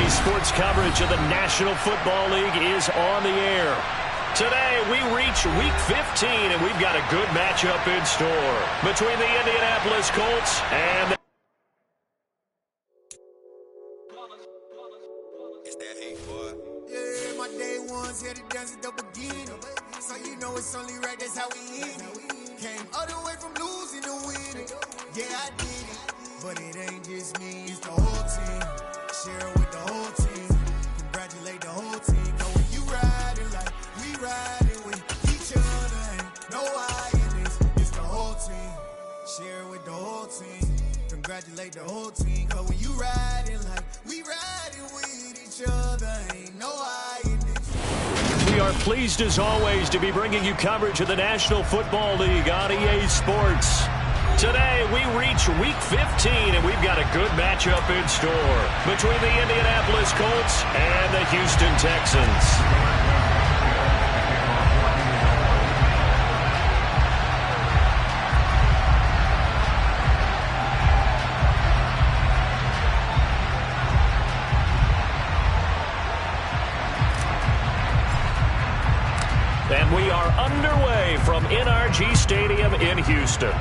Sports coverage of the National Football League is on the air. Today, we reach Week 15, and we've got a good matchup in store between the Indianapolis Colts and the... It's that hate, boy. Yeah, my day ones here to dance at the beginning. So you know it's only right, that's how we end it. Came all the way from losing to winning. Yeah, I did it. But it ain't just me, it's the whole team. Share it with the whole team. Congratulate the whole team. Know when you riding like we riding with each other. Ain't no I in this, it's the whole team. Share it with the whole team. Congratulate the whole team. Cause when you riding like we riding with each other. Ain't no I in this. We are pleased as always to be bringing you coverage of the National Football League on EA Sports. Today, we reach Week 15, and we've got a good matchup in store between the Indianapolis Colts and the Houston Texans. And we are underway from NRG Stadium in Houston.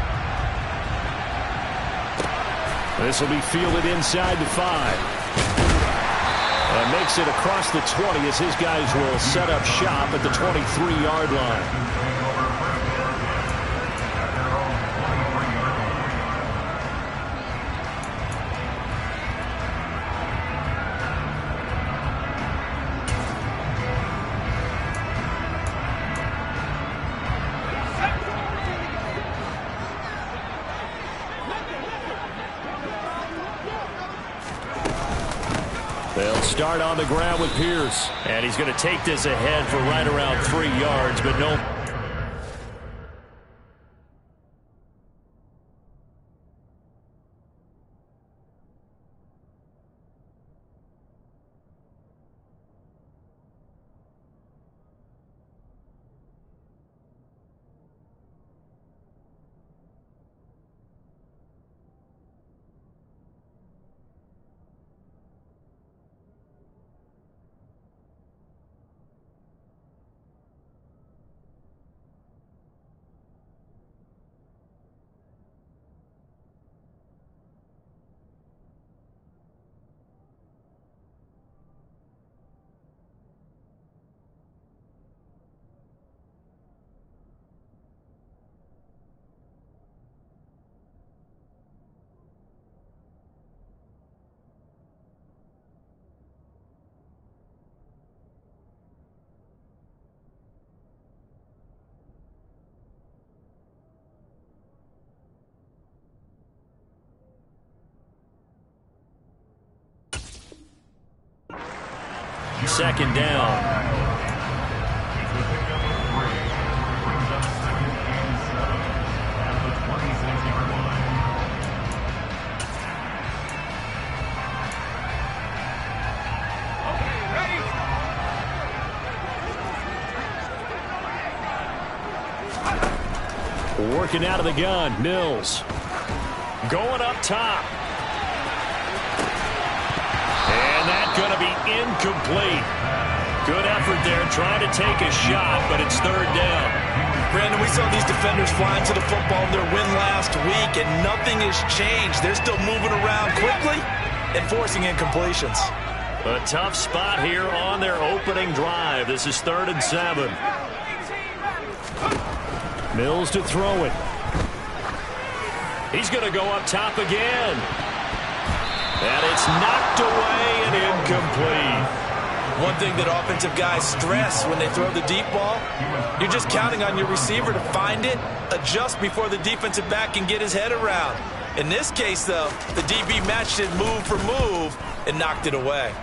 This will be fielded inside the 5. And makes it across the 20 as his guys will set up shop at the 23-yard line. They'll start on the ground with Pierce. And he's going to take this ahead for right around 3 yards, but no. Second down. Working out of the gun, Mills. Going up top. And that's going to be incomplete. Good effort there trying to take a shot, but it's third down. Brandon, we saw these defenders flying to the football in their win last week, and nothing has changed. They're still moving around quickly and forcing incompletions. A tough spot here on their opening drive. This is 3rd and 7. Mills to throw it. He's going to go up top again. And it's knocked away and incomplete. One thing that offensive guys stress when they throw the deep ball, you're just counting on your receiver to find it, adjust before the defensive back can get his head around. In this case, though, the DB matched it move for move and knocked it away.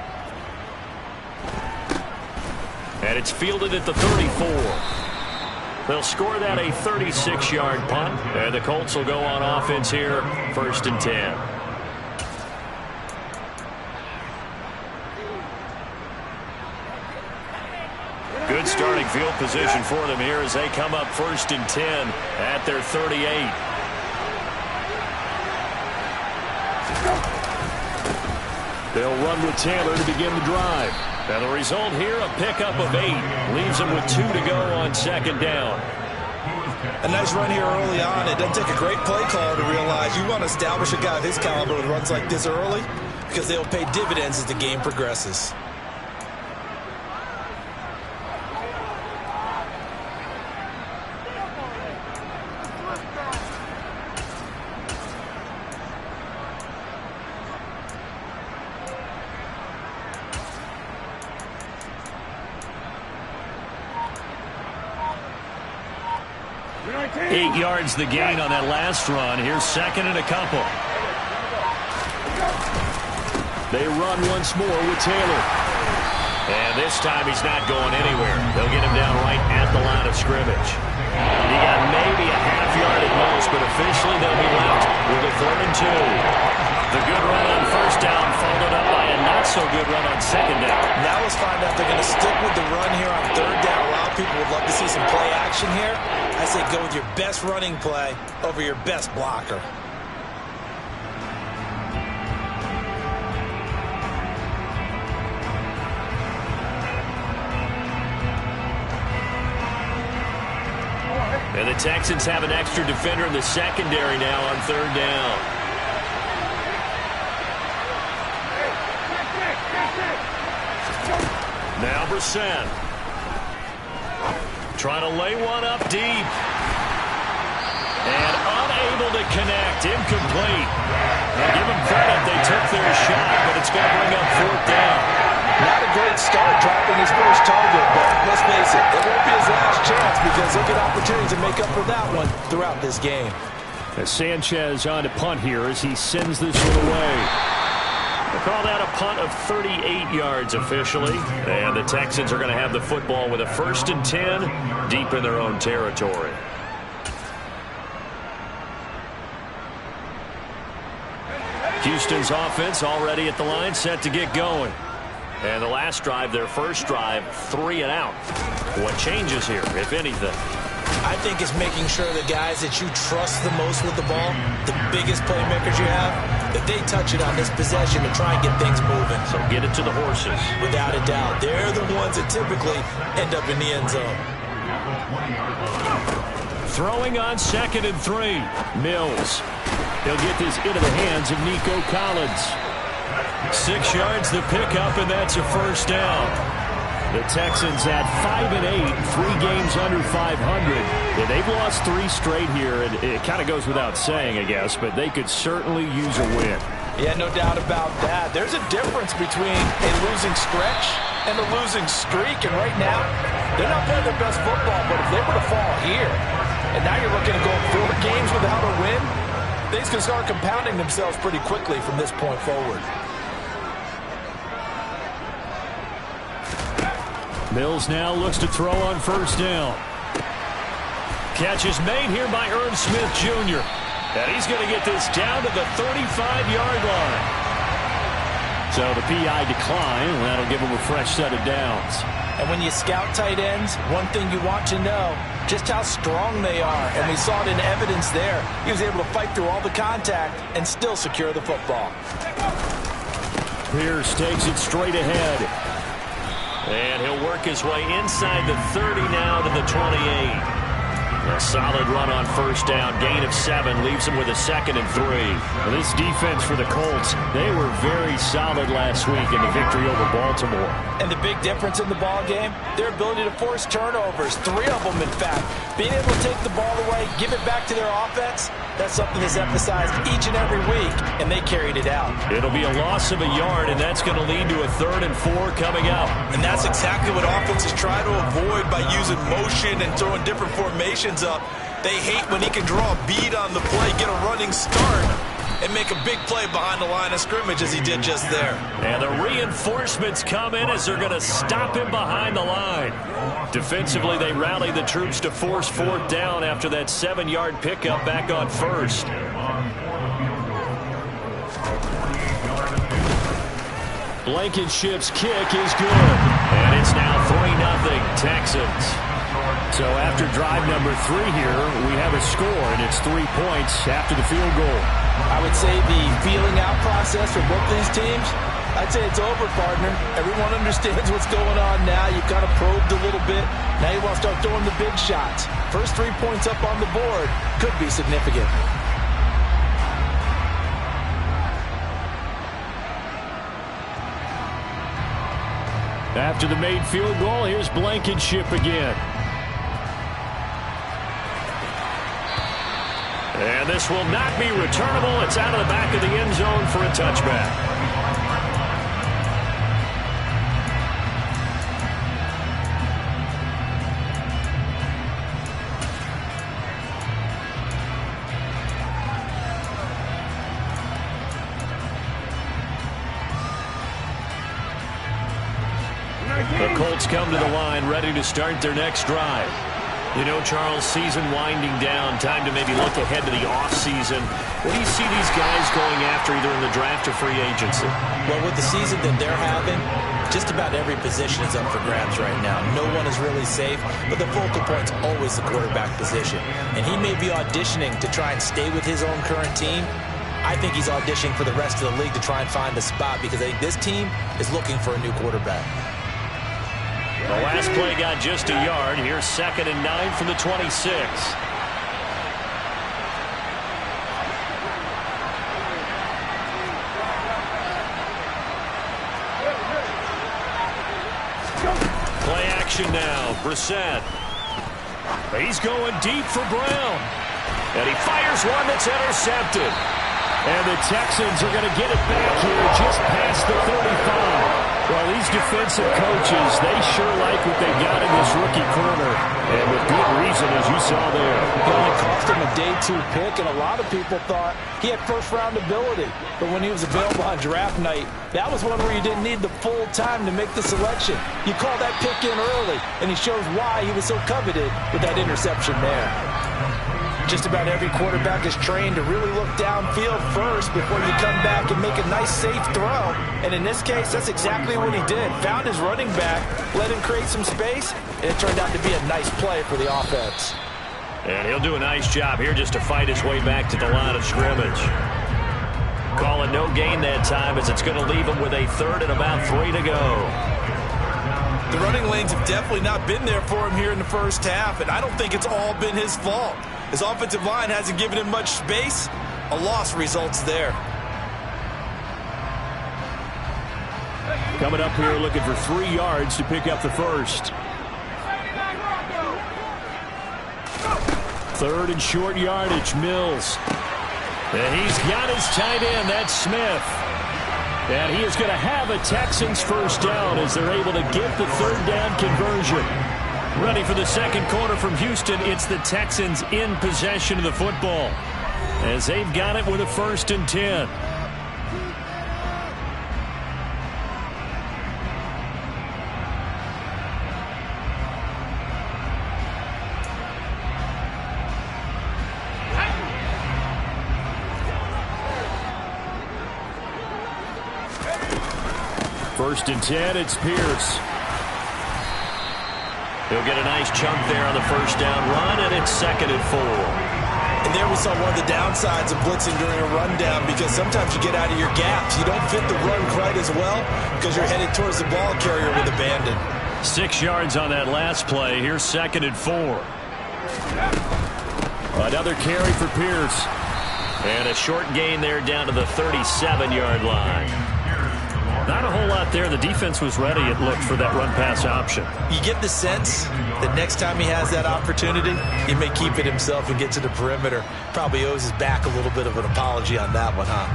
And it's fielded at the 34. They'll score that a 36-yard punt, and the Colts will go on offense here, 1st and 10. Good starting field position for them here as they come up 1st and 10 at their 38. They'll run with Taylor to begin the drive. And the result here, a pickup of 8. Leaves them with 2 to go on second down. A nice run here early on. It doesn't take a great play caller to realize you want to establish a guy of his caliber with runs like this early because they'll pay dividends as the game progresses. Eight yards the gain on that last run. Here's second and a couple. They run once more with Taylor. And this time he's not going anywhere. They'll get him down right at the line of scrimmage. He got maybe a half yard at most, but officially they'll be left with a 3rd and 2. The good run on first down followed up by a not-so-good run on second down. Now let's find out they're going to stick with the run here on 3rd down. A lot of people would love to see some play action here. I say go with your best running play over your best blocker. And the Texans have an extra defender in the secondary now on 3rd down. Now Brissett. Trying to lay one up deep. And unable to connect. Incomplete. Now give them credit. They took their shot, but it's going to bring up 4th down. Not a great start dropping his first target, but let's face it, it won't be his last chance because he'll get opportunities to make up for that one throughout this game. As Sanchez on to punt here as he sends this one away. They call that a punt of 38 yards officially. And the Texans are going to have the football with a 1st and 10 deep in their own territory. Houston's offense already at the line, set to get going. And the last drive, their first drive, 3 and out. What changes here, if anything? I think it's making sure the guys that you trust the most with the ball, the biggest playmakers you have, that they touch it on this possession to try and get things moving. So get it to the horses. Without a doubt. They're the ones that typically end up in the end zone. Throwing on 2nd and 3. Mills. He'll get this into the hands of Nico Collins. 6 yards the pickup, and that's a 1st down. The Texans at 5 and 8, 3 games under 500. Yeah, they've lost 3 straight here, and it kind of goes without saying, I guess, but they could certainly use a win. Yeah, no doubt about that. There's a difference between a losing stretch and a losing streak, and right now, they're not playing their best football, but if they were to fall here, and now you're looking at going 4 games without a win, things can start compounding themselves pretty quickly from this point forward. Mills now looks to throw on 1st down. Catch is made here by Irv Smith Jr. And he's going to get this down to the 35-yard line. So the PI decline, and that'll give him a fresh set of downs. And when you scout tight ends, one thing you want to know, just how strong they are. And we saw it in evidence there. He was able to fight through all the contact and still secure the football. Pierce takes it straight ahead. And he'll work his way inside the 30 now to the 28. A solid run on 1st down, gain of 7, leaves him with a 2nd and 3. Well, this defense for the Colts, they were very solid last week in the victory over Baltimore. And the big difference in the ball game, their ability to force turnovers, 3 of them in fact. Being able to take the ball away, give it back to their offense, that's something that's emphasized each and every week, and they carried it out. It'll be a loss of a yard, and that's going to lead to a 3rd and 4 coming up. And that's exactly what offenses try to avoid by using motion and throwing different formations up. They hate when he can draw a bead on the play, get a running start, and make a big play behind the line of scrimmage as he did just there. And the reinforcements come in as they're going to stop him behind the line. Defensively, they rally the troops to force 4th down after that 7-yard pickup back on 1st. Blankenship's kick is good. And it's now 3-0 Texans. So after drive number 3 here, we have a score, and it's 3 points after the field goal. I would say the feeling out process for both these teams, I'd say it's over, partner. Everyone understands what's going on now. You kind of probed a little bit. Now you want to start throwing the big shots. First 3 points up on the board could be significant. After the made field goal, here's Blankenship again. And this will not be returnable. It's out of the back of the end zone for a touchback. The Colts come to the line, ready to start their next drive. You know, Charles, season winding down, time to maybe look ahead to the offseason. What do you see these guys going after either in the draft or free agency? Well, with the season that they're having, just about every position is up for grabs right now. No one is really safe, but the focal point's always the quarterback position. And he may be auditioning to try and stay with his own current team. I think he's auditioning for the rest of the league to try and find a spot because I think this team is looking for a new quarterback. The last play got just a yard. Here's 2nd and 9 from the 26. Play action now. Brissett. He's going deep for Brown. And he fires one that's intercepted. And the Texans are going to get it back here just past the 35. Well, these defensive coaches, they sure like what they got in this rookie corner. And with good reason, as you saw there. It only cost him a day 2 pick, and a lot of people thought he had first-round ability. But when he was available on draft night, that was one where you didn't need the full time to make the selection. You call that pick in early, and he shows why he was so coveted with that interception there. Just about every quarterback is trained to really look downfield first before you come back and make a nice, safe throw. And in this case, that's exactly what he did. Found his running back, let him create some space, and it turned out to be a nice play for the offense. And he'll do a nice job here just to fight his way back to the line of scrimmage. Call it no gain that time as it's going to leave him with a 3rd and about 3 to go. The running lanes have definitely not been there for him here in the first half, and I don't think it's all been his fault. His offensive line hasn't given him much space. A loss results there. Coming up here looking for 3 yards to pick up the first. 3rd and short yardage, Mills. And he's got his tight end, that's Smith. And he is going to have a Texans first down as they're able to get the 3rd down conversion. Ready for the second quarter from Houston. It's the Texans in possession of the football as they've got it with a 1st and 10. First and 10, it's Pierce. He'll get a nice chunk there on the first down run, and it's 2nd and 4. And there we saw one of the downsides of blitzing during a rundown because sometimes you get out of your gaps. You don't fit the run quite as well because you're headed towards the ball carrier with abandon. 6 yards on that last play. Here's 2nd and 4. Another carry for Pierce. And a short gain there down to the 37-yard line. Not a whole lot there. The defense was ready, it looked, for that run-pass option. You get the sense that next time he has that opportunity, he may keep it himself and get to the perimeter. Probably owes his back a little bit of an apology on that one, huh?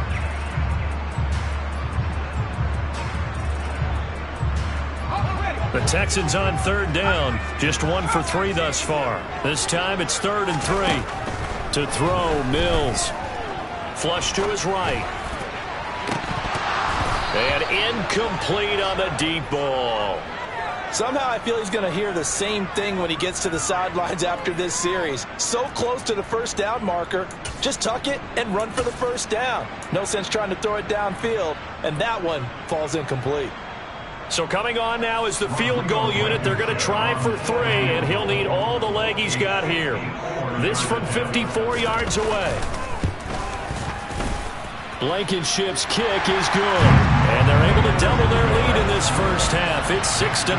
The Texans on 3rd down. Just 1 for 3 thus far. This time it's 3rd and 3. To throw, Mills. Flush to his right. And incomplete on the deep ball. Somehow I feel he's going to hear the same thing when he gets to the sidelines after this series. So close to the first down marker. Just tuck it and run for the first down. No sense trying to throw it downfield. And that one falls incomplete. So coming on now is the field goal unit. They're going to try for 3, and he'll need all the leg he's got here. This from 54 yards away. Blankenship's kick is good. And they're able to double their lead in this first half. It's 6-0.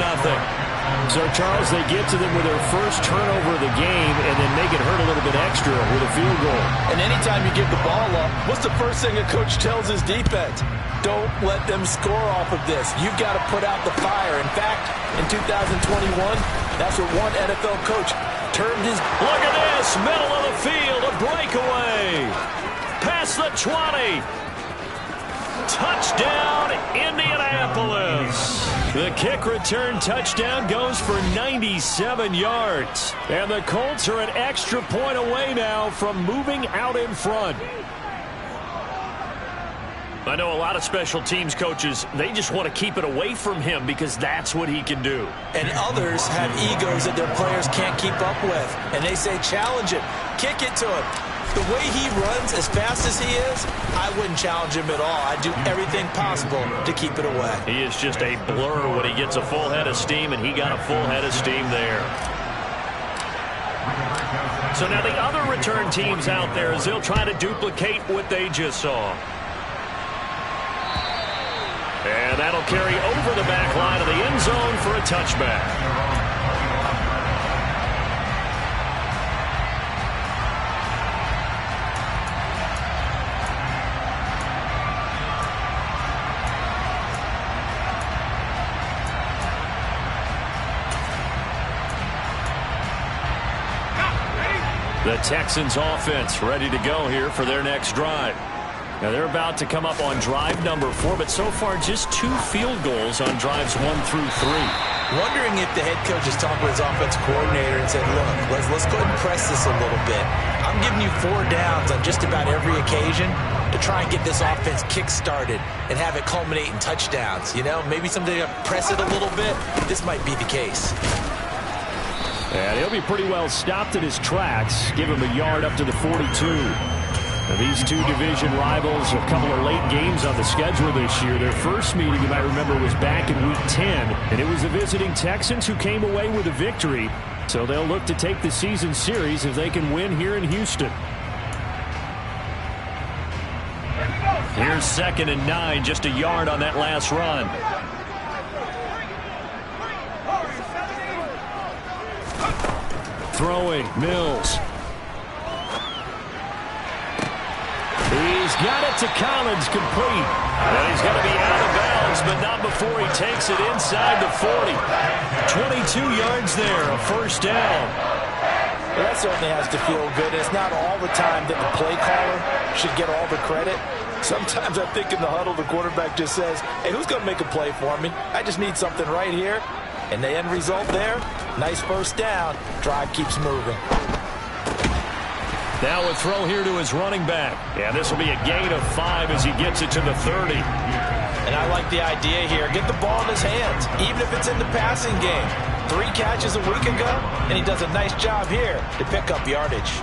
So, Charles, they get to them with their first turnover of the game and then make it hurt a little bit extra with a field goal. And anytime you give the ball up, what's the first thing a coach tells his defense? Don't let them score off of this. You've got to put out the fire. In fact, in 2021, that's what one NFL coach termed his... Look at this, middle of the field, a breakaway. Past the 20. Touchdown, Indianapolis. The kick return touchdown goes for 97 yards. And the Colts are an extra point away now from moving out in front. I know a lot of special teams coaches, they just want to keep it away from him because that's what he can do. And others have egos that their players can't keep up with. And they say, challenge him, kick it to him. The way he runs as fast as he is, I wouldn't challenge him at all. I'd do everything possible to keep it away. He is just a blur when he gets a full head of steam, and he got a full head of steam there. So now the other return teams out there as they'll try to duplicate what they just saw. And that'll carry over the back line of the end zone for a touchback. The Texans offense ready to go here for their next drive. Now they're about to come up on drive number 4, but so far just 2 field goals on drives 1 through 3. Wondering if the head coach has talked with his offensive coordinator and said, look, let's go ahead and press this a little bit. I'm giving you 4 downs on just about every occasion to try and get this offense kick-started and have it culminate in touchdowns. You know, maybe someday press it a little bit. This might be the case. And he'll be pretty well stopped in his tracks. Give him a yard up to the 42. Now, these two division rivals, a couple of late games on the schedule this year. Their first meeting, you might remember, was back in Week 10. And it was the visiting Texans who came away with a victory. So they'll look to take the season series if they can win here in Houston. Here's 2nd and 9, just a yard on that last run. Throwing, Mills. He's got it to Collins, complete. And he's going to be out of bounds, but not before he takes it inside the 40. 22 yards there, a first down. Well, that certainly has to feel good. It's not all the time that the play caller should get all the credit. Sometimes I think in the huddle, the quarterback just says, hey, who's going to make a play for me? I just need something right here. And the end result there, nice first down. Drive keeps moving. Now a throw here to his running back. Yeah, this will be a gain of 5 as he gets it to the 30. And I like the idea here. Get the ball in his hands, even if it's in the passing game. 3 catches a week ago, and he does a nice job here to pick up yardage.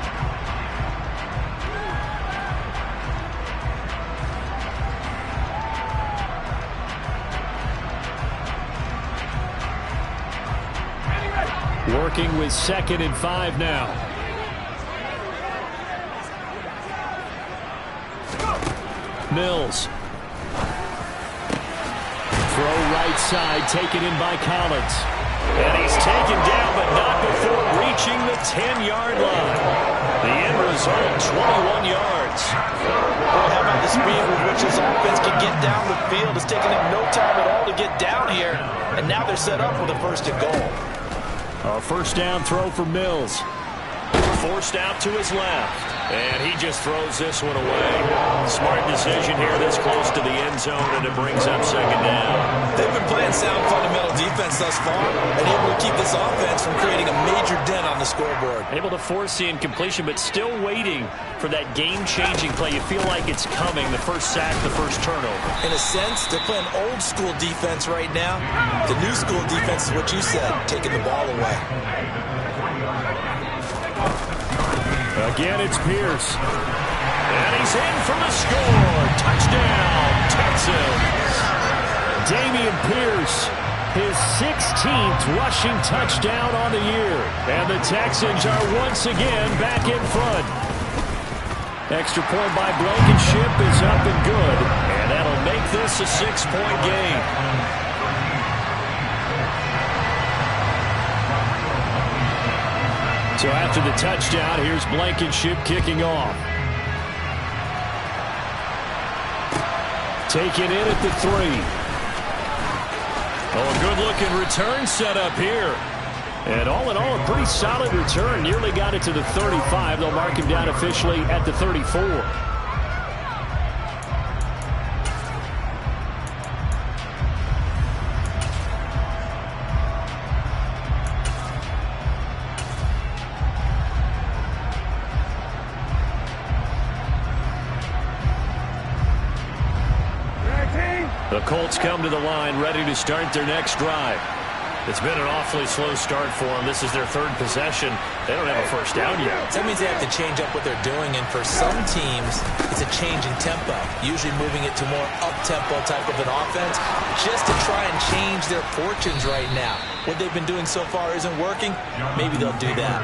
Working with 2nd and 5 now. Mills. Throw right side, taken in by Collins. And he's taken down, but not before reaching the 10-yard line. The end result, 21 yards. Well, how about the speed with which this offense can get down the field? It's taken them no time at all to get down here. And now they're set up with a 1st and goal. A first down throw for Mills. Forced out to his left. And he just throws this one away. Smart decision here this close to the end zone, and it brings up 2nd down. They've been playing sound fundamental defense thus far and able to keep this offense from creating a major dent on the scoreboard. Able to force the incompletion, but still waiting for that game-changing play. You feel like it's coming, the first sack, the first turnover. In a sense, they're playing old-school defense right now. The new-school defense is what you said, taking the ball away. Again, it's Pierce. And he's in for the score. Touchdown, Texans. Dameon Pierce, his 16th rushing touchdown on the year. And the Texans are once again back in front. Extra point by Blankenship is up and good. And that'll make this a 6-point game. So after the touchdown, here's Blankenship kicking off. Taken in at the 3. Oh, a good-looking return set up here. And all in all, a pretty solid return. Nearly got it to the 35. They'll mark him down officially at the 34. The Colts come to the line, ready to start their next drive. It's been an awfully slow start for them. This is their 3rd possession. They don't have a first down yet. That means they have to change up what they're doing, and for some teams, it's a change in tempo, usually moving it to more up-tempo type of an offense, just to try and change their fortunes right now. What they've been doing so far isn't working. Maybe they'll do that.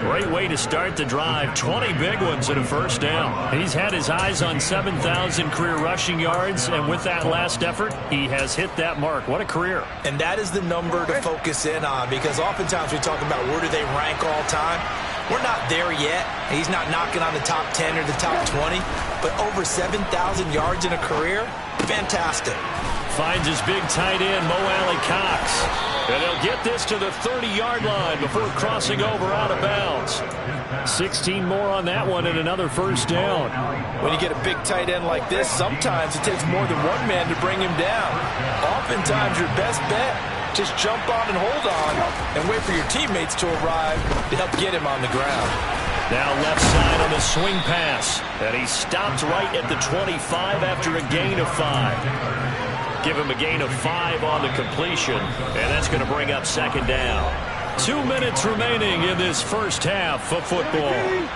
Great way to start the drive. 20 big ones and a first down. He's had his eyes on 7,000 career rushing yards, and with that last effort, he has hit that mark. What a career. And that is the number to focus in on, because oftentimes we talk about where do they rank all time. We're not there yet. He's not knocking on the top 10 or the top 20, but over 7,000 yards in a career, fantastic. Finds his big tight end, Mo Alley Cox. And he'll get this to the 30-yard line before crossing over out of bounds. 16 more on that one and another first down. When you get a big tight end like this, sometimes it takes more than one man to bring him down. Oftentimes your best bet, just jump on and hold on and wait for your teammates to arrive to help get him on the ground. Now left side on the swing pass. And he stopped right at the 25 after a gain of 5. Give him a gain of 5 on the completion, and that's going to bring up second down. 2 minutes remaining in this first half of football.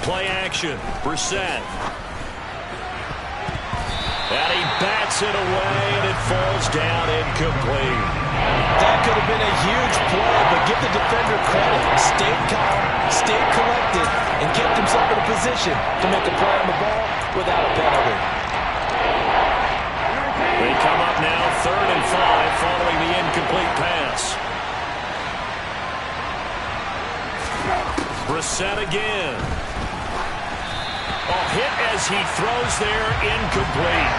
Play action. Brissett. And he bats it away, and it falls down incomplete. That could have been a huge play, but give the defender credit. Stayed calm, stayed collected, and kept himself in a position to make a play on the ball without a penalty. They come up now 3rd and 5 following the incomplete pass. Brissett again. Hit as he throws there, incomplete.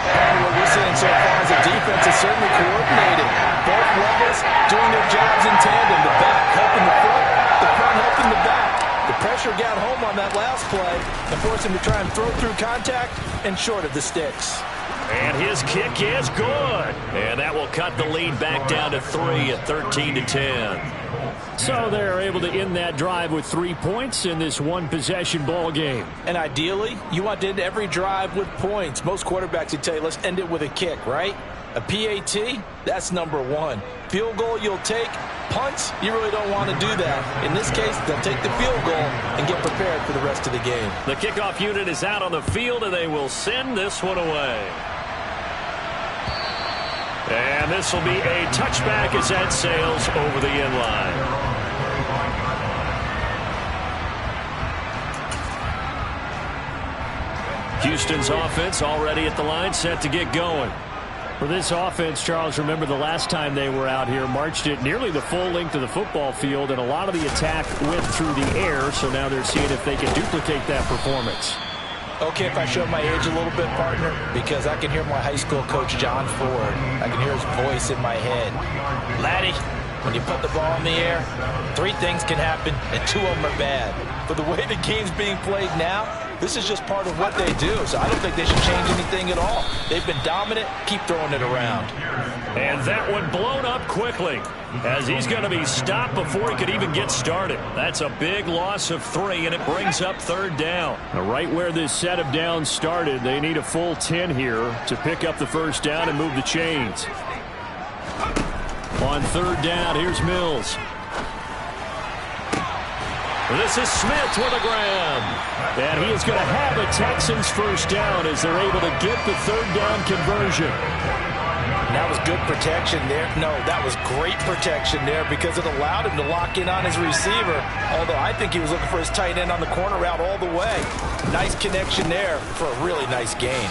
And what we're seeing so far is the defense is certainly coordinated. Both levels doing their jobs in tandem. The back helping the front helping the back. The pressure got home on that last play and forced him to try and throw through contact and short of the sticks. And his kick is good. And that will cut the lead back down to 3 at 13-10. So they're able to end that drive with 3 points in this one-possession ball game. And ideally, you want to end every drive with points. Most quarterbacks would tell you, let's end it with a kick, right? A PAT, that's number 1. Field goal you'll take. Punts, you really don't want to do that. In this case, they'll take the field goal and get prepared for the rest of the game. The kickoff unit is out on the field, and they will send this one away. And this will be a touchback as that sails over the end line. Houston's offense already at the line, set to get going. For this offense, Charles, remember the last time they were out here, marched it nearly the full length of the football field, and a lot of the attack went through the air, so now they're seeing if they can duplicate that performance. Okay, if I show my age a little bit, partner, because I can hear my high school coach, John Ford. I can hear his voice in my head. Laddie, when you put the ball in the air, 3 things can happen, and 2 of them are bad. But the way the game's being played now, this is just part of what they do, so I don't think they should change anything at all. They've been dominant. Keep throwing it around. And that one blown up quickly as he's going to be stopped before he could even get started. That's a big loss of 3, and it brings up 3rd down. Now, right where this set of downs started, they need a full 10 here to pick up the first down and move the chains. On 3rd down, here's Mills. This is Smith with a grab. And he is going to have a Texans first down as they're able to get the third down conversion. That was good protection there. No, that was great protection there because it allowed him to lock in on his receiver, although I think he was looking for his tight end on the corner route all the way. Nice connection there for a really nice gain.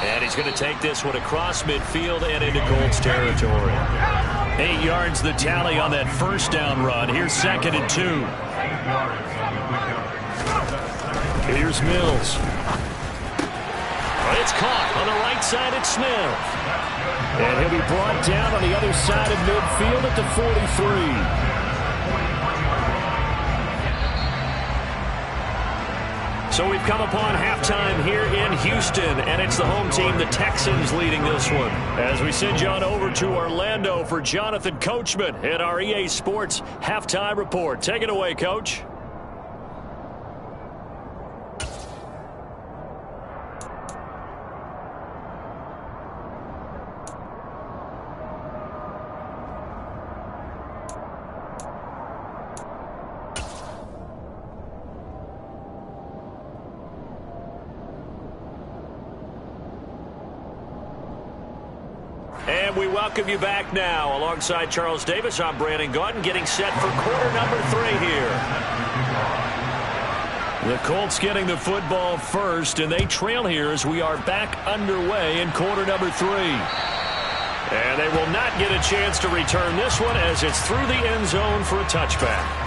And he's going to take this one across midfield and into Colts territory. 8 yards the tally on that first down run. Here's 2nd and 2. Here's Mills. It's caught on the right side at Smith. And he'll be brought down on the other side of midfield at the 43. So we've come upon halftime here in Houston, and it's the home team, the Texans, leading this one. As we send you on over to Orlando for Jonathan Coachman at our EA Sports Halftime Report. Take it away, Coach. And we welcome you back now. Alongside Charles Davis, I'm Brandon Gaudin, getting set for quarter number 3 here. The Colts getting the football first, and they trail here as we are back underway in quarter number 3. And they will not get a chance to return this one as it's through the end zone for a touchback.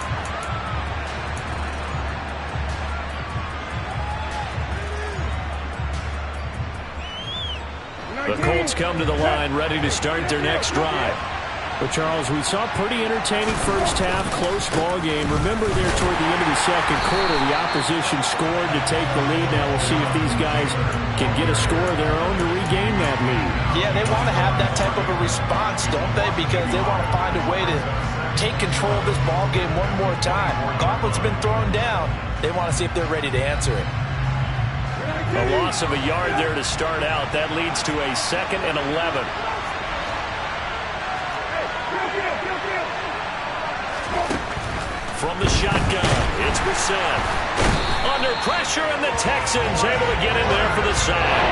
The Colts come to the line ready to start their next drive. But, Charles, we saw a pretty entertaining first half, close ball game. Remember there toward the end of the second quarter, the opposition scored to take the lead. Now we'll see if these guys can get a score of their own to regain that lead. Yeah, they want to have that type of a response, don't they? Because they want to find a way to take control of this ball game one more time. Gauntlet's been thrown down. They want to see if they're ready to answer it. A loss of a yard there to start out. That leads to a 2nd and 11. From the shotgun, it's Brissett. Under pressure, and the Texans able to get in there for the sack.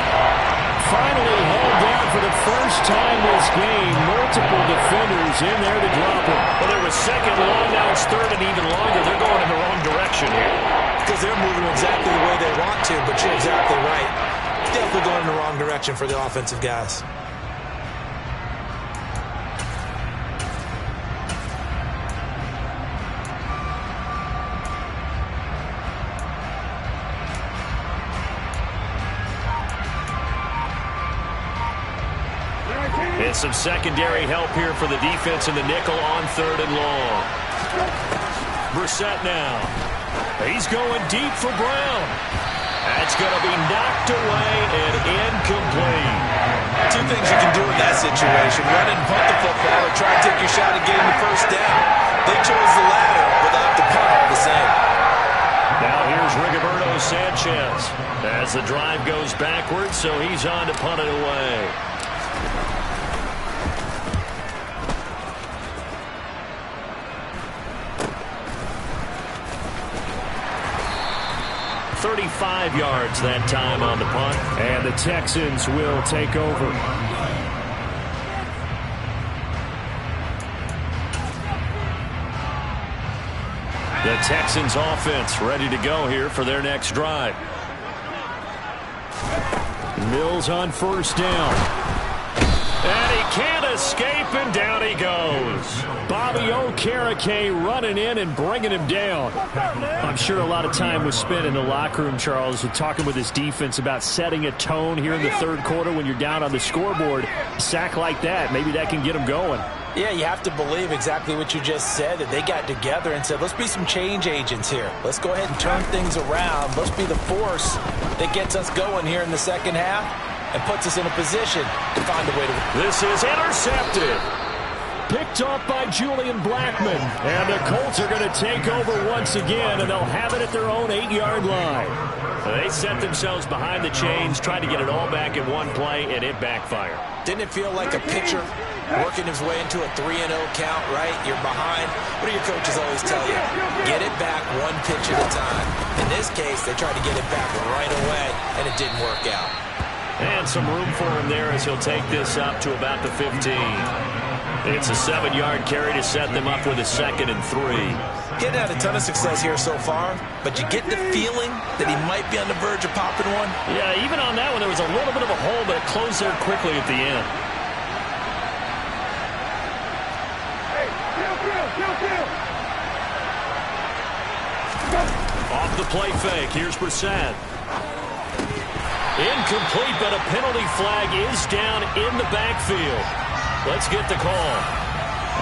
Finally held down for the first time this game. Multiple defenders in there to drop him. Well, there was 2nd long, now it's 3rd and even longer. They're going in the wrong direction here. Because they're moving exactly the way they want to, but you're exactly right. Definitely going in the wrong direction for the offensive guys. And some secondary help here for the defense in the nickel on 3rd and long. Brissett now. He's going deep for Brown. That's going to be knocked away and incomplete. 2 things you can do in that situation. Run and punt the football or try and take your shot at getting the first down. They chose the latter, but they have to punt all the same. Now here's Rigoberto Sanchez as the drive goes backwards, so he's on to punt it away. .35 yards that time on the punt. And the Texans will take over. The Texans offense ready to go here for their next drive. Mills on first down. And he can't escape, and down he goes. Bobby Okereke running in and bringing him down. I'm sure a lot of time was spent in the locker room, Charles, talking with his defense about setting a tone here in the 3rd quarter when you're down on the scoreboard. A sack like that, maybe that can get them going. Yeah, you have to believe exactly what you just said, that they got together and said, let's be some change agents here. Let's go ahead and turn things around. Let's be the force that gets us going here in the second half and puts us in a position to find a way to win. This is intercepted. picked off by Julian Blackmon. And the Colts are going to take over once again, and they'll have it at their own 8-yard line. They set themselves behind the chains, trying to get it all back in one play, and it backfired. Didn't it feel like a pitcher working his way into a 3-0 count, right? You're behind. What do your coaches always tell you? Get it back one pitch at a time. In this case, they tried to get it back right away, and it didn't work out. And some room for him there as he'll take this up to about the 15. It's a 7-yard carry to set them up with a 2nd and 3. Getting had a ton of success here so far, but you get the feeling that he might be on the verge of popping one. Yeah, even on that one, there was a little bit of a hole, but it closed there quickly at the end. Off the play fake, here's Brissett. Incomplete, but a penalty flag is down in the backfield. Let's get the call.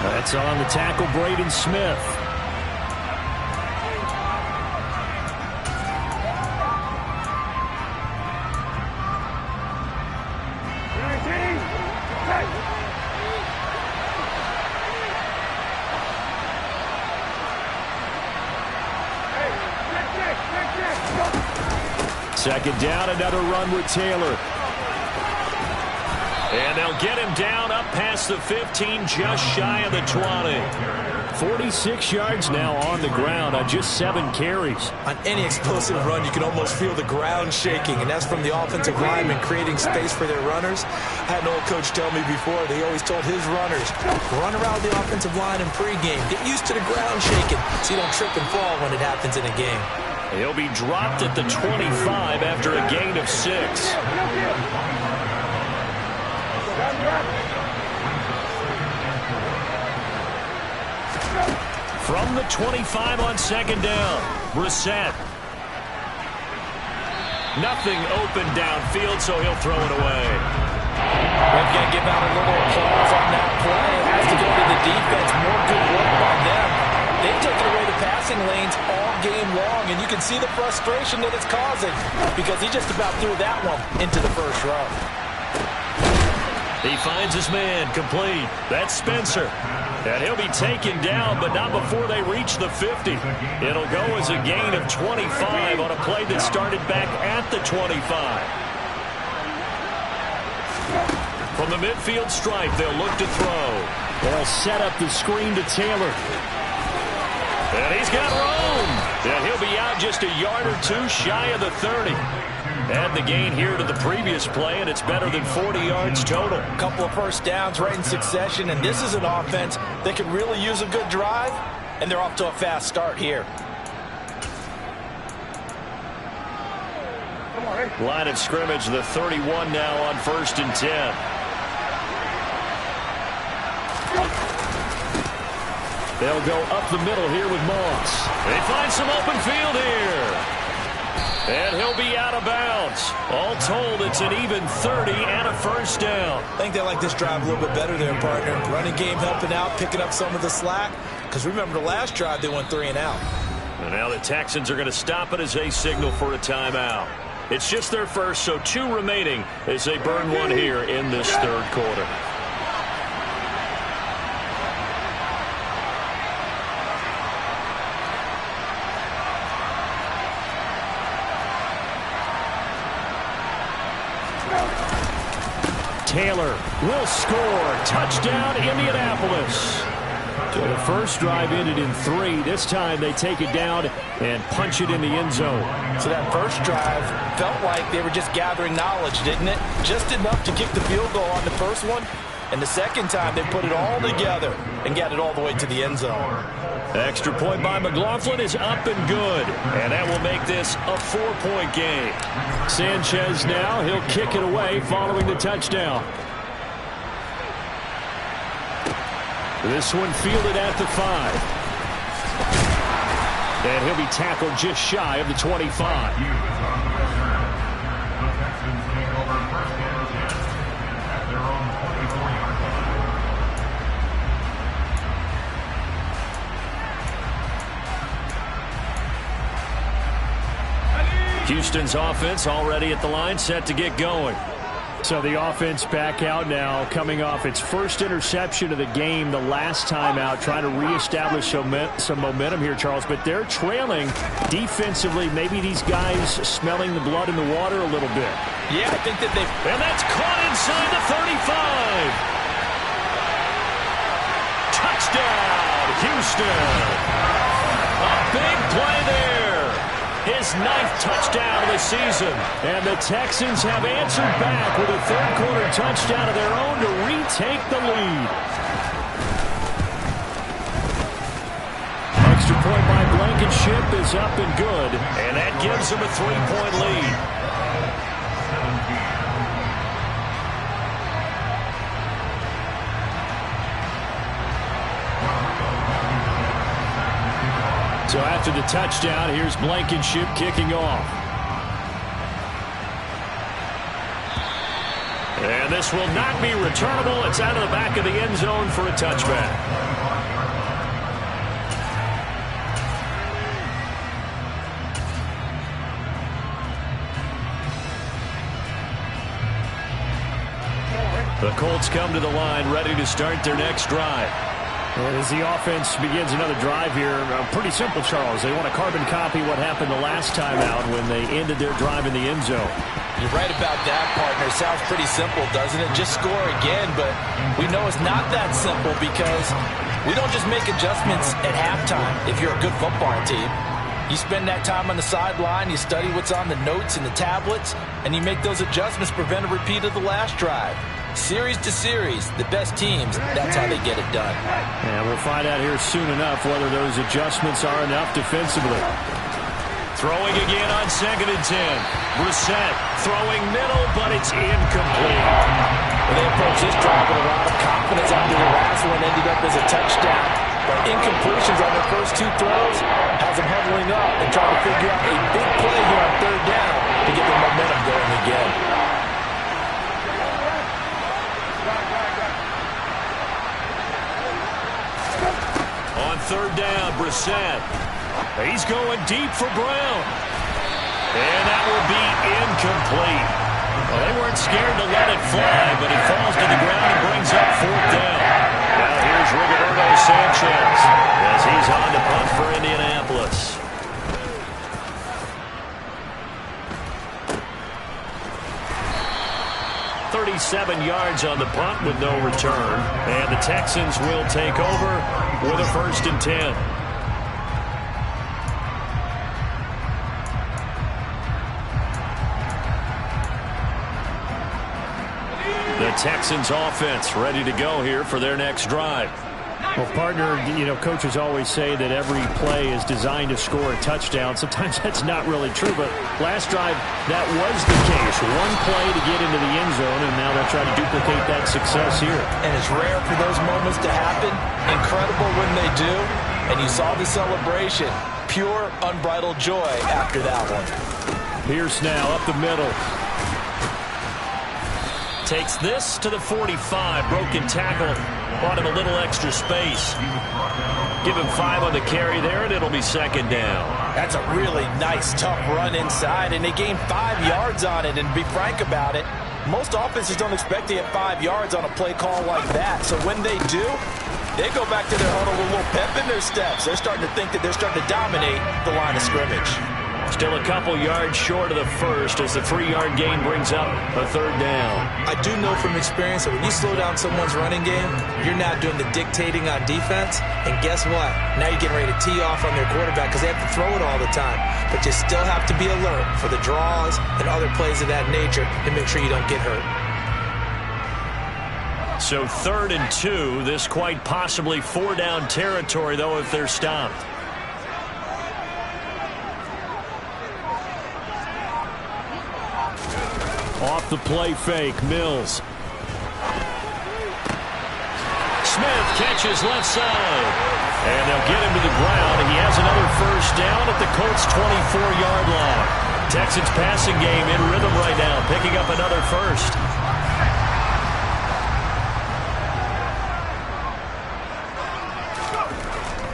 That's on the tackle, Braden Smith. Second down, another run with Taylor. And they'll get him down up past the 15, just shy of the 20. 46 yards now on the ground on just 7 carries. On any explosive run, you can almost feel the ground shaking, and that's from the offensive linemen creating space for their runners. I had an old coach tell me before, they always told his runners, run around the offensive line in pregame. Get used to the ground shaking so you don't trip and fall when it happens in a game. He'll be dropped at the 25 after a gain of 6. From the 25 on 2nd down, Brissett. Nothing open downfield, so he'll throw it away. We're going to give out a little applause on that play. It has to go to the defense. More good work by them. They've taken away the passing lanes all game long, and you can see the frustration that it's causing because he just about threw that one into the first row. He finds his man, complete. That's Spencer. And he'll be taken down, but not before they reach the 50. It'll go as a gain of 25 on a play that started back at the 25. From the midfield stripe, they'll look to throw. They'll set up the screen to Taylor. And he's got room. And he'll be out just a yard or two shy of the 30. Add the gain here to the previous play, and it's better than 40 yards total. A couple of first downs right in succession, and this is an offense that could really use a good drive, and they're off to a fast start here. Line of scrimmage, the 31 now on 1st and 10. They'll go up the middle here with Moss. They find some open field here. And he'll be out of bounds. All told, it's an even 30 and a first down. I think they like this drive a little bit better there, partner. Running game helping out, picking up some of the slack. Because remember, the last drive, they went 3 and out. And now the Texans are going to stop it as they signal for a timeout. It's just their first, so 2 remaining as they burn one here in this 3rd quarter. Taylor will score. Touchdown, Indianapolis. So the first drive ended in 3. This time they take it down and punch it in the end zone. So that first drive felt like they were just gathering knowledge, didn't it? Just enough to kick the field goal on the first one. And the second time they put it all together and got it all the way to the end zone. Extra point by McLaughlin is up and good. And that will make this a 4-point game. Sanchez now, he'll kick it away following the touchdown. This one fielded at the 5. And he'll be tackled just shy of the 25. Houston's offense already at the line, set to get going. So the offense back out now, coming off its first interception of the game the last time out, trying to reestablish some momentum here, Charles. But they're trailing defensively. Maybe these guys smelling the blood in the water a little bit. Yeah, I think that they... And that's caught inside the 35. Touchdown, Houston. A big play there. His 9th touchdown of the season. And the Texans have answered back with a third-quarter touchdown of their own to retake the lead. Extra point by Blankenship is up and good. And that gives them a 3-point lead. So after the touchdown, here's Blankenship kicking off. And this will not be returnable. It's out of the back of the end zone for a touchback. The Colts come to the line, ready to start their next drive. As the offense begins another drive here, pretty simple, Charles. They want to carbon copy what happened the last time out when they ended their drive in the end zone. You're right about that, partner. Sounds pretty simple, doesn't it? Just score again, but we know it's not that simple because we don't just make adjustments at halftime if you're a good football team. You spend that time on the sideline, you study what's on the notes and the tablets, and you make those adjustments to prevent a repeat of the last drive. Series to series, the best teams, that's how they get it done. And we'll find out here soon enough whether those adjustments are enough defensively. Throwing again on 2nd and 10. Brissett throwing middle, but it's incomplete. They approach this drive with a lot of confidence after the last one ended up as a touchdown. But incompletions on their first 2 throws has them huddling up and trying to figure out a big play here on 3rd down to get the momentum going again. On 3rd down, Brissett. He's going deep for Brown. And that will be incomplete. Well, they weren't scared to let it fly, but he falls to the ground and brings up 4th down. Now here's Rigoberto Sanchez as he's on to punt for Indianapolis. .37 yards on the punt with no return. And the Texans will take over with a 1st and 10. The Texans offense ready to go here for their next drive. Well, partner, coaches always say that every play is designed to score a touchdown. Sometimes that's not really true, but last drive, that was the case. One play to get into the end zone, and now they'll try to duplicate that success here. And it's rare for those moments to happen. Incredible when they do. And you saw the celebration. Pure, unbridled joy after that one. Pierce now up the middle. Takes this to the 45. Broken tackle. Bought him a little extra space. Give him 5 on the carry there, and it'll be 2nd down. That's a really nice, tough run inside, and they gained 5 yards on it. And to be frank about it, most offenses don't expect to get 5 yards on a play call like that. So when they do, they go back to their huddle with a little pep in their steps. They're starting to think that they're starting to dominate the line of scrimmage. Still a couple yards short of the first as the 3-yard gain brings up a 3rd down. I do know from experience that when you slow down someone's running game, you're now doing the dictating on defense. And guess what? Now you're getting ready to tee off on their quarterback because they have to throw it all the time. But you still have to be alert for the draws and other plays of that nature to make sure you don't get hurt. So 3rd and 2. This quite possibly 4-down territory, though, if they're stopped. Off the play fake, Mills. Smith catches left side. And they'll get him to the ground. He has another 1st down at the Colts' 24-yard line. Texans passing game in rhythm right now, picking up another 1st.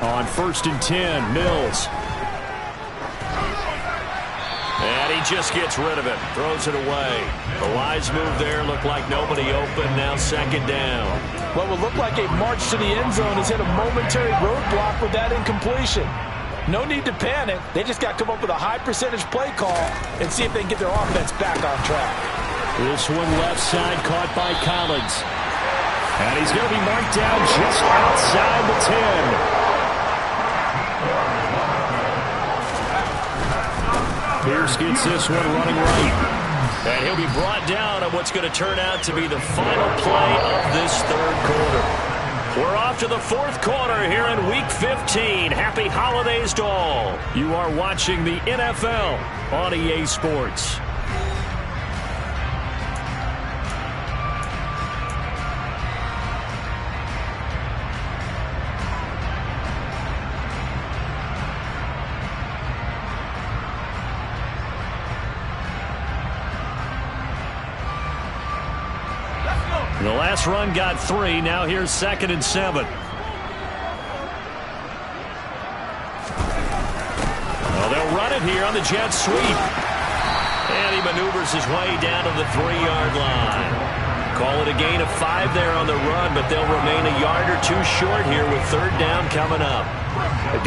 On 1st and 10, Mills. And he just gets rid of it, throws it away. A wise move there, looked like nobody open, now second down. What would look like a march to the end zone has hit a momentary roadblock with that incompletion. No need to panic. They just got to come up with a high percentage play call and see if they can get their offense back on track. This one left side caught by Collins. And he's going to be marked down just outside the 10. Pierce gets this one running right. And he'll be brought down on what's going to turn out to be the final play of this third quarter. We're off to the fourth quarter here in Week 15. Happy holidays to all. You are watching the NFL on EA Sports. The last run got 3. Now here's 2nd and 7. Well, they'll run it here on the jet sweep. And he maneuvers his way down to the 3-yard line. Call it a gain of 5 there on the run, but they'll remain a yard or 2 short here with 3rd down coming up.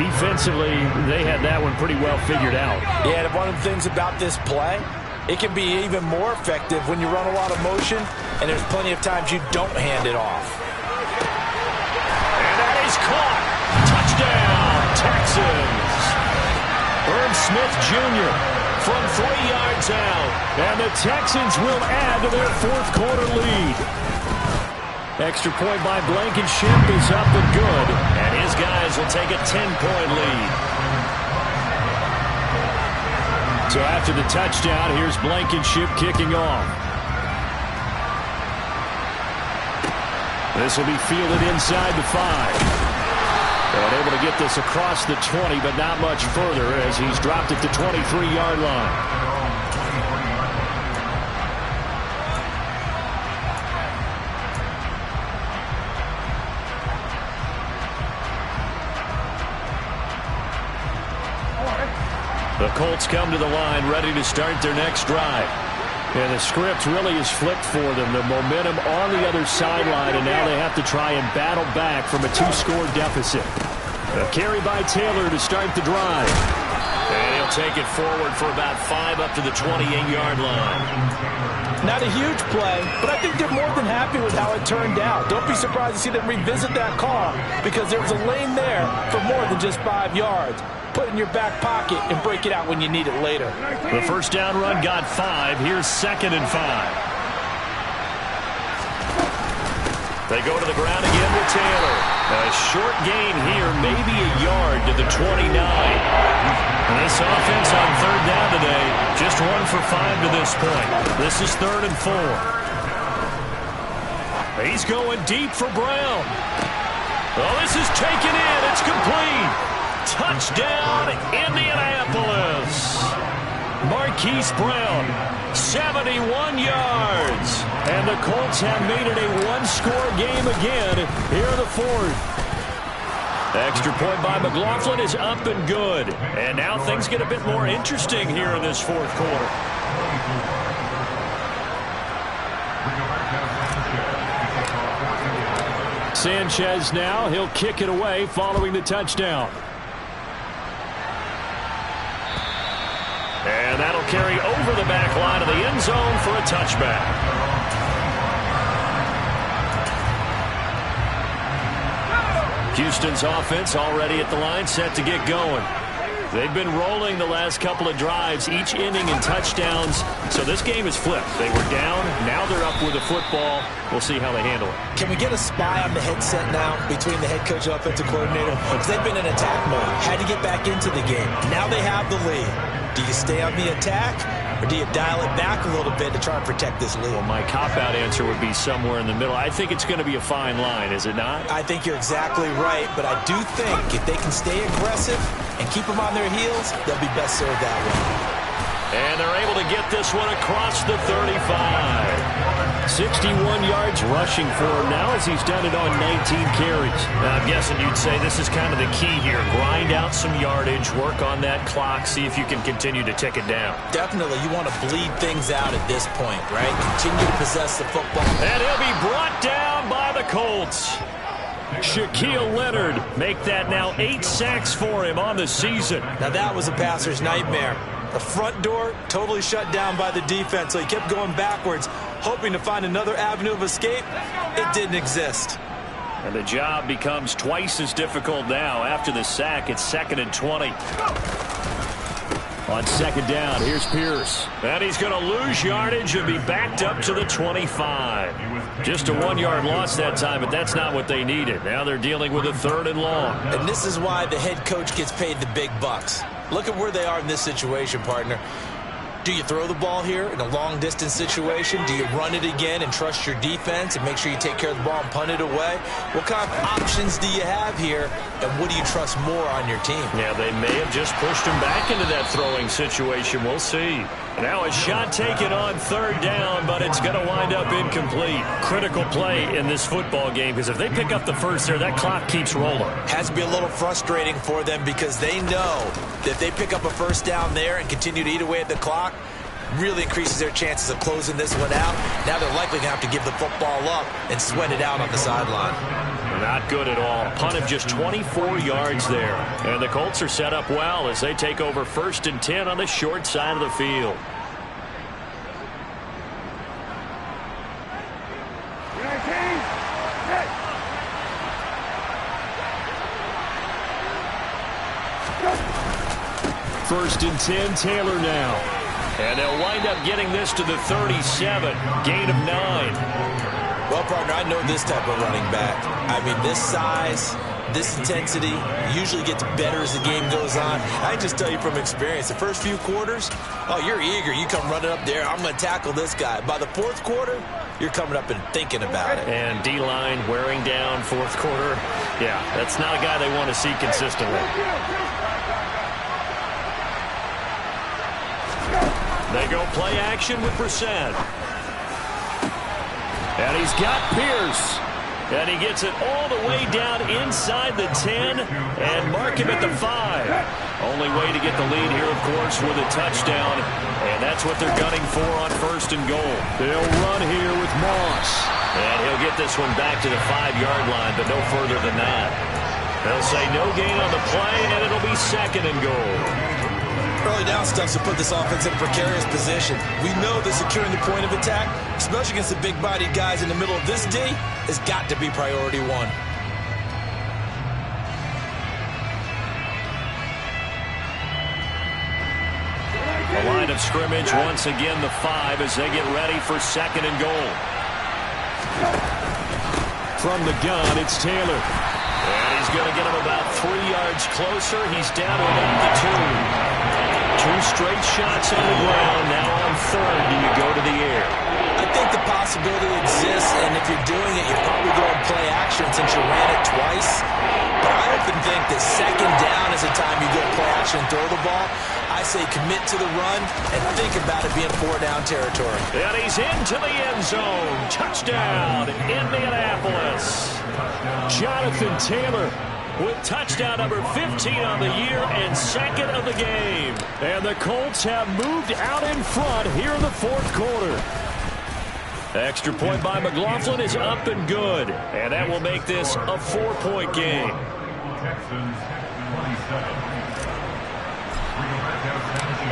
Defensively, they had that one pretty well figured out. Yeah, and one of the things about this play, it can be even more effective when you run a lot of motion, and there's plenty of times you don't hand it off. And that is caught. Touchdown, Texans. Irv Smith Jr. from 3 yards out. And the Texans will add to their fourth quarter lead. Extra point by Blankenship is up and good. And his guys will take a 10-point lead. So after the touchdown, here's Blankenship kicking off. This will be fielded inside the 5. And able to get this across the 20, but not much further as he's dropped at the 23-yard line. The Colts come to the line, ready to start their next drive. And the script really is flipped for them. The momentum on the other sideline, and now they have to try and battle back from a 2-score deficit. A carry by Taylor to start the drive. And he'll take it forward for about 5 up to the 28-yard line. Not a huge play, but I think they're more than happy with how it turned out. Don't be surprised to see them revisit that call because there was a lane there for more than just 5 yards. Put it in your back pocket and break it out when you need it later. The first down run got 5. Here's 2nd and 5. They go to the ground again with Taylor. A short gain here, maybe a yard to the 29. And this offense on 3rd down today, just 1 for 5 to this point. This is 3rd and 4. He's going deep for Brown. Oh, this is taken in. It's complete. Touchdown, Indianapolis. Marquise Brown, 71 yards. And the Colts have made it a 1-score game again here in the 4th. Extra point by McLaughlin is up and good. And now things get a bit more interesting here in this 4th quarter. Sanchez now, he'll kick it away following the touchdown. And that'll carry over the back line of the end zone for a touchback. Houston's offense already at the line, set to get going. They've been rolling the last couple of drives, each inning in touchdowns. So this game is flipped. They were down, now they're up with the football. We'll see how they handle it. Can we get a spy on the headset now between the head coach and offensive coordinator? Because they've been in attack mode, had to get back into the game. Now they have the lead. Do you stay on the attack, or do you dial it back a little bit to try and protect this lead? Well, my cop-out answer would be somewhere in the middle. I think it's going to be a fine line, is it not? I think you're exactly right, but I do think if they can stay aggressive and keep them on their heels, they'll be best served that way. And they're able to get this one across the 35. 61 yards rushing for him now as he's done it on 19 carries. Now, I'm guessing you'd say this is kind of the key here. Grind out some yardage, work on that clock, see if you can continue to tick it down. Definitely, you want to bleed things out at this point, right? Continue to possess the football. And he'll be brought down by the Colts. Shaquille Leonard make that now 8 sacks for him on the season. Now that was a passer's nightmare. The front door totally shut down by the defense, so he kept going backwards, hoping to find another avenue of escape. It didn't exist. And the job becomes twice as difficult now. After the sack, it's 2nd and 20. On 2nd down, here's Pierce. And he's going to lose yardage and be backed up to the 25. Just a 1-yard loss that time, but that's not what they needed. Now they're dealing with a 3rd and long. And this is why the head coach gets paid the big bucks. Look at where they are in this situation, partner. Do you throw the ball here in a long-distance situation? Do you run it again and trust your defense and make sure you take care of the ball and punt it away? What kind of options do you have here, and what do you trust more on your team? Yeah, they may have just pushed him back into that throwing situation. We'll see. Now a shot taken on 3rd down, but it's going to wind up incomplete. Critical play in this football game, because if they pick up the first there, that clock keeps rolling. Has to be a little frustrating for them because they know that if they pick up a first down there and continue to eat away at the clock, really increases their chances of closing this one out. Now they're likely going to have to give the football up and sweat it out on the sideline. Not good at all. Punt of just 24 yards there. And the Colts are set up well as they take over 1st and 10 on the short side of the field. First and 10, Taylor now. And they'll wind up getting this to the 37. Gain of 9. Well, partner, I know this type of running back. I mean, this size, this intensity usually gets better as the game goes on. I just tell you from experience, the first few quarters, oh, you're eager. You come running up there, I'm going to tackle this guy. By the 4th quarter, you're coming up and thinking about it. And D-line wearing down 4th quarter. Yeah, that's not a guy they want to see consistently. They go play action with Brissett. And he's got Pierce. And he gets it all the way down inside the 10 and mark him at the 5. Only way to get the lead here, of course, with a touchdown. And that's what they're gunning for on 1st and goal. They'll run here with Moss. And he'll get this one back to the 5-yard line, but no further than that. They'll say no gain on the play, and it'll be 2nd and goal. Early down stuff to put this offense in a precarious position. We know that securing the point of attack, especially against the big-bodied guys in the middle of this D, has got to be priority 1. The line of scrimmage, once again the 5 as they get ready for 2nd and goal. From the gun, it's Taylor. And he's going to get him about 3 yards closer. He's down around the 2. 2 straight shots on the ground. Now on 3rd, do you go to the air? I think the possibility exists, and if you're doing it, you're probably going play action since you ran it twice. But I often think that 2nd down is the time you go play action and throw the ball. I say commit to the run and think about it being 4-down territory. And he's into the end zone. Touchdown, Indianapolis. Jonathan Taylor with touchdown number 15 on the year and 2nd of the game. And the Colts have moved out in front here in the 4th quarter. Extra point by McLaughlin is up and good. And that will make this a 4-point game.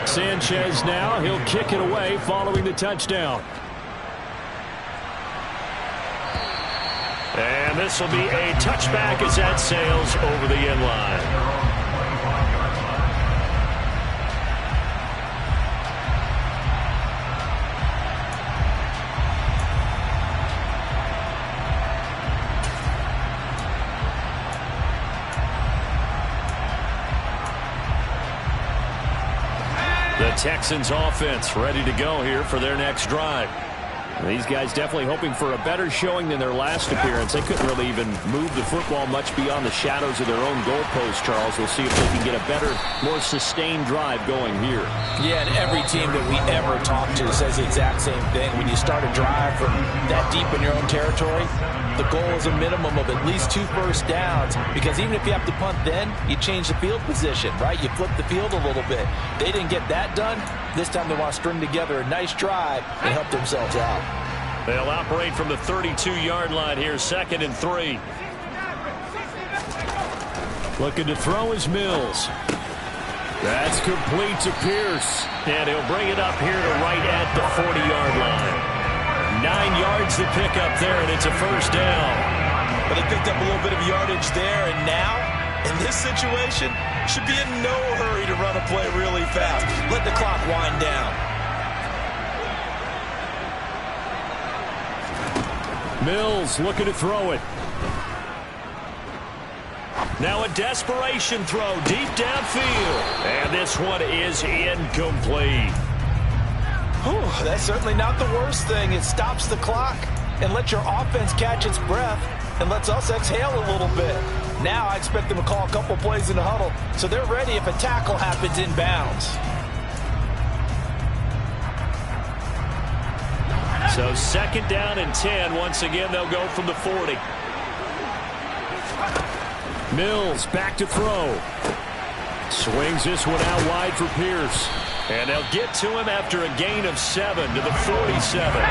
Sanchez now. He'll kick it away following the touchdown. And this will be a touchback as that sails over the end line. The Texans offense ready to go here for their next drive. These guys definitely hoping for a better showing than their last appearance. They couldn't really even move the football much beyond the shadows of their own goalpost, Charles. We'll see if they can get a better, more sustained drive going here. Yeah, and every team that we ever talk to says the exact same thing. When you start a drive from that deep in your own territory, the goal is a minimum of at least 2 first downs, because even if you have to punt then, you change the field position, right? You flip the field a little bit. They didn't get that done. This time they want to string together a nice drive and help themselves out. They'll operate from the 32-yard line here, 2nd and 3. Looking to throw is Mills. That's complete to Pierce. And he'll bring it up here to right at the 40-yard line. 9 yards to pick up there, and it's a first down. But they picked up a little bit of yardage there, and now, in this situation, should be in no hurry to run a play really fast. Let the clock wind down. Mills looking to throw it. Now a desperation throw deep downfield. And this one is incomplete. Whew, that's certainly not the worst thing. It stops the clock and lets your offense catch its breath and lets us exhale a little bit. Now I expect them to call a couple plays in the huddle so they're ready if a tackle happens inbounds. So 2nd down and 10. Once again, they'll go from the 40. Mills back to throw. Swings this one out wide for Pierce. And they'll get to him after a gain of 7 to the 47.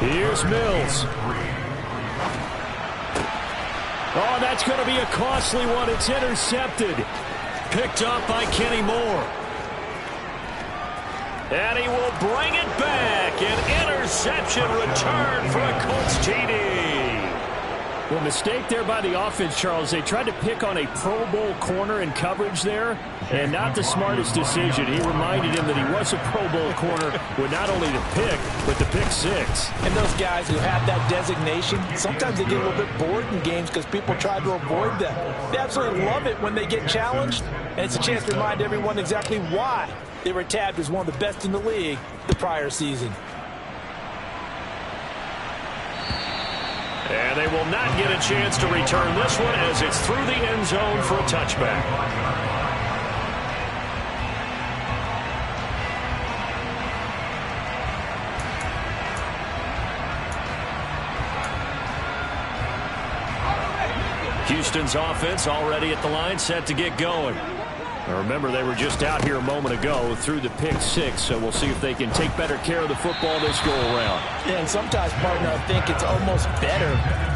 Here's Mills. Oh, that's going to be a costly one. It's intercepted. Picked up by Kenny Moore. And he will bring it back. An interception return for a Colts TD. Well, mistake there by the offense, Charles. They tried to pick on a Pro Bowl corner in coverage there, and not the smartest decision. He reminded him that he was a Pro Bowl corner with not only the pick, but the pick 6. And those guys who have that designation, sometimes they get a little bit bored in games because people try to avoid them. They absolutely love it when they get challenged, and it's a chance to remind everyone exactly why they were tabbed as one of the best in the league the prior season. And they will not get a chance to return this one as it's through the end zone for a touchback. Houston's offense already at the line, set to get going. Now remember, they were just out here a moment ago through the pick 6, so we'll see if they can take better care of the football this go-around. Yeah, and sometimes, partner, I think it's almost better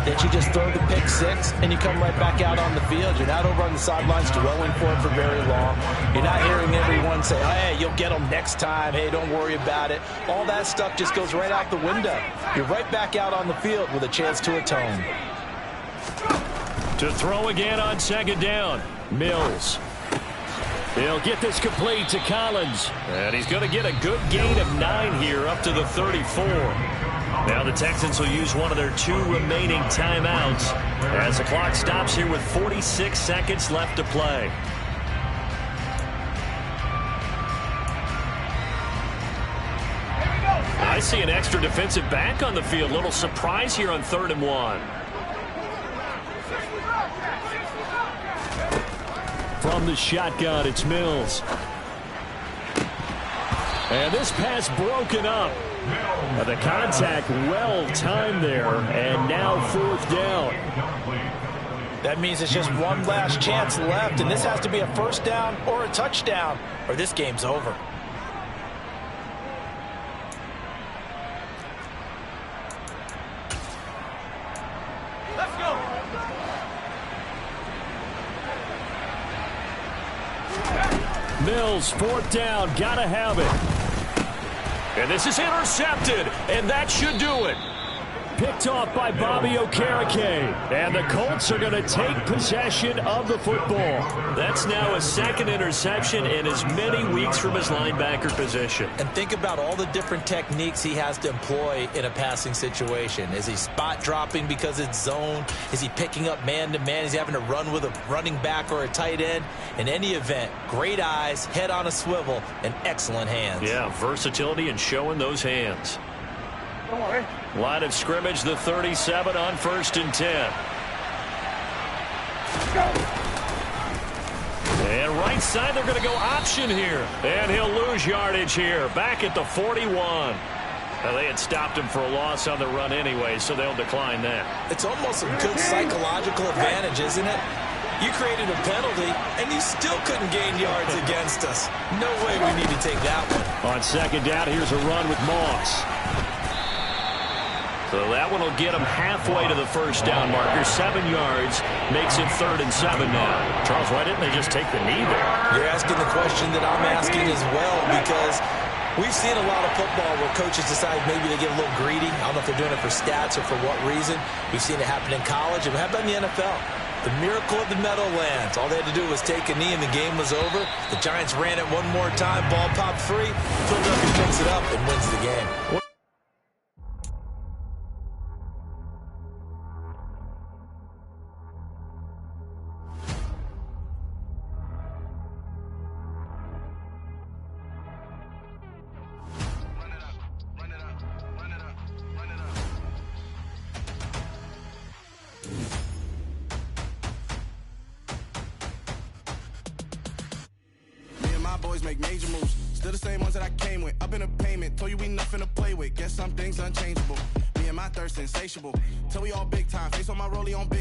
that you just throw the pick 6 and you come right back out on the field. You're not over on the sidelines dwelling for it for very long. You're not hearing everyone say, hey, you'll get them next time. Hey, don't worry about it. All that stuff just goes right out the window. You're right back out on the field with a chance to atone. To throw again on 2nd down, Mills. He'll get this complete to Collins. And he's going to get a good gain of 9 here up to the 34. Now the Texans will use one of their 2 remaining timeouts as the clock stops here with 46 seconds left to play. I see an extra defensive back on the field. Little surprise here on 3rd and 1. From the shotgun, it's Mills. And this pass broken up. The contact well timed there, and now 4th down. That means it's just one last chance left, and this has to be a first down or a touchdown, or this game's over. Let's go. Mills, 4th down, gotta have it. And this is intercepted, and that should do it. picked off by Bobby Okereke. And the Colts are going to take possession of the football. That's now a second interception in as many weeks from his linebacker position. And think about all the different techniques he has to employ in a passing situation. Is he spot dropping because it's zone? Is he picking up man-to-man? Is he having to run with a running back or a tight end? In any event, great eyes, head on a swivel, and excellent hands. Yeah, versatility and showing those hands. Line of scrimmage, the 37 on 1st and 10. And right side, they're going to go option here. And he'll lose yardage here. Back at the 41. Now, they had stopped him for a loss on the run anyway, so they'll decline that. It's almost a good psychological advantage, isn't it? You created a penalty, and you still couldn't gain yards against us. No way we need to take that one. On 2nd down, here's a run with Moss. So that one will get him halfway to the 1st down marker. 7 yards makes it 3rd and 7 now. Charles, why didn't they just take the knee there? You're asking the question that I'm asking as well, because we've seen a lot of football where coaches decide maybe they get a little greedy. I don't know if they're doing it for stats or for what reason. We've seen it happen in college, and how about in the NFL? The miracle of the Meadowlands. All they had to do was take a knee and the game was over. The Giants ran it one more time. Ball popped free. Philadelphia picks it up and wins the game. Boys make major moves, still the same ones that I came with. Up in a payment, told you we nothing to play with. Guess some things unchangeable. Me and my thirst insatiable, till we all big time. Face on my rollie on big time.